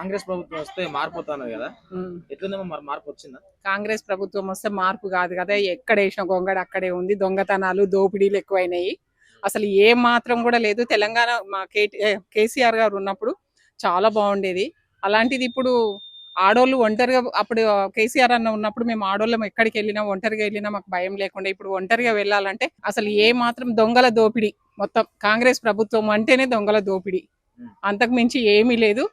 కాంగ్రెస్ ప్రభుత్వం వస్తే మారిపోతాను కదా, ఉమ్. ఎట్లుందేమో మరి మార్పు వచ్చిందా? కాంగ్రెస్ ప్రభుత్వం వస్తే మార్పు కాదు కదా, ఎక్కడ వేసిన గొంగడ అక్కడే ఉంది. దొంగతనాలు దోపిడీలు ఎక్కువైనాయి. అసలు ఏ మాత్రం కూడా లేదు. తెలంగాణ మా కేసీఆర్ గారు ఉన్నప్పుడు చాలా బాగుండేది. అలాంటిది ఇప్పుడు ఆడోళ్ళు ఒంటరిగా, అప్పుడు కేసీఆర్ అన్న ఉన్నప్పుడు మేము ఆడోళ్ళం ఎక్కడికి వెళ్ళినా ఒంటరిగా వెళ్ళినా మాకు భయం లేకుండా, ఇప్పుడు ఒంటరిగా వెళ్ళాలంటే అసలు ఏ మాత్రం దొంగల దోపిడీ. మొత్తం కాంగ్రెస్ ప్రభుత్వం అంటేనే దొంగల దోపిడీ, అంతకు మించి ఏమీ లేదు.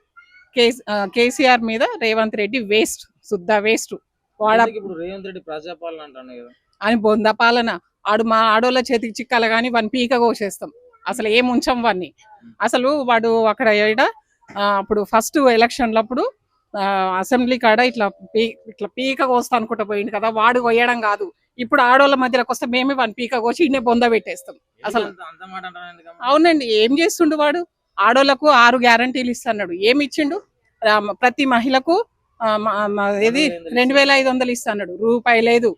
కేసీఆర్ మీద రేవంత్ రెడ్డి వేస్ట్, శుద్ధ వేస్ట్. వాడ ఇప్పుడు రేవంత్ రెడ్డి ప్రజాపాలన అంటాను కదా అని బొంద పాలన. ఆడు మా ఆడోళ్ళ చేతికి చిక్కాల కానీ వాడిని పీక కోసేస్తాం. అసలు ఏం ఉంచాం వాడిని. అసలు వాడు అక్కడ అప్పుడు ఫస్ట్ ఎలక్షన్లప్పుడు అసెంబ్లీ కాడ ఇట్లా పీక కోస్తా అనుకుంటా పోయింది కదా, వాడు కొయ్యడం కాదు. ఇప్పుడు ఆడోళ్ళ మధ్యలోకి వస్తే మేమే వాడిని పీక కోసి ఇన్నే బొంద పెట్టేస్తాం. అసలు అవునండి, ఏం చేస్తుండు వాడు? ఆడోళ్లకు 6 గ్యారంటీలు ఇస్తున్నాడు. ఏమి ఇచ్చిండు? ప్రతి మహిళకు ఇది 2500 ఇస్తున్నాడు. రూపాయి లేదు.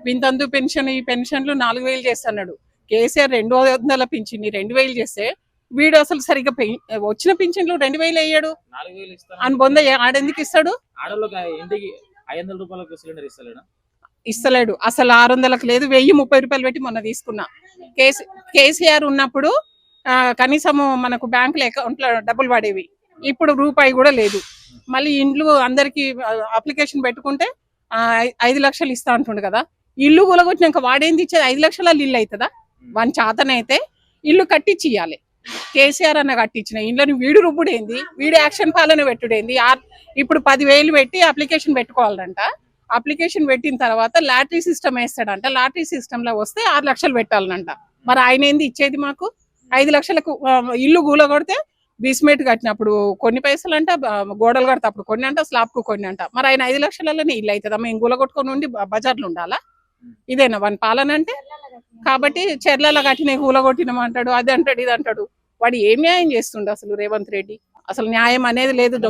వింతందు పెన్షన్, ఈ పెన్షన్లు 4000 చేస్తున్నాడు. కేసీఆర్ 200 పింఛన్ 2000 చేస్తే వీడు అసలు సరిగ్గా వచ్చిన పింఛన్లు 2000 అయ్యాడు అని బొంద. ఆడెందుకు ఇస్తాడు? ఇంటికి 500 రూపాయలకు సిలిండర్ ఇస్తలేడు. అసలు 600లకు లేదు. 1030 రూపాయలు పెట్టి మొన్న తీసుకున్నా. కేసీఆర్ ఉన్నప్పుడు కనీసము మనకు బ్యాంకుల అకౌంట్లో డబ్బులు పడేవి. ఇప్పుడు రూపాయి కూడా లేదు. మళ్ళీ ఇండ్లు అందరికి అప్లికేషన్ పెట్టుకుంటే 5 లక్షలు ఇస్తా అంటుండు కదా. ఇల్లు కూలగొట్టినాక వాడేంది ఇచ్చేది? 5 లక్షల ఇల్లు అవుతుందా? వాని చేతనైతే ఇల్లు కట్టించి ఇవ్వాలి. కేసీఆర్ అన్న కట్టించిన ఇండ్లని వీడు రుబ్బుడేంది? వీడు యాక్షన్ పాలన పెట్టుడేంది? ఇప్పుడు 10,000 పెట్టి అప్లికేషన్ పెట్టుకోవాలంట. అప్లికేషన్ పెట్టిన తర్వాత లాటరీ సిస్టమ్ వేస్తాడంట. లాటరీ సిస్టమ్ లో వస్తే 6 లక్షలు పెట్టాలనంట. మరి ఆయన ఏంది ఇచ్చేది మాకు? 5 లక్షలకు ఇల్లు కూలగొడితే బీస్మేట్ కట్టినప్పుడు కొన్ని పైసలు అంట, గోడలు కడితే కొన్ని అంట, స్లాబ్ కు కొన్ని అంట. మరి ఆయన 5 లక్షలలోనే ఇల్లు అవుతుందా? మేము కూలగొట్టుకొని ఉండి బజార్లు ఉండాలా? ఇదేనా వాని పాలన అంటే? కాబట్టి చెర్లలో కట్టిన కూలగొట్టినామంటాడు, అది అంటాడు, ఇది అంటాడు. వాడు ఏం న్యాయం చేస్తుండు అసలు రేవంత్ రెడ్డి? అసలు న్యాయం అనేది లేదు.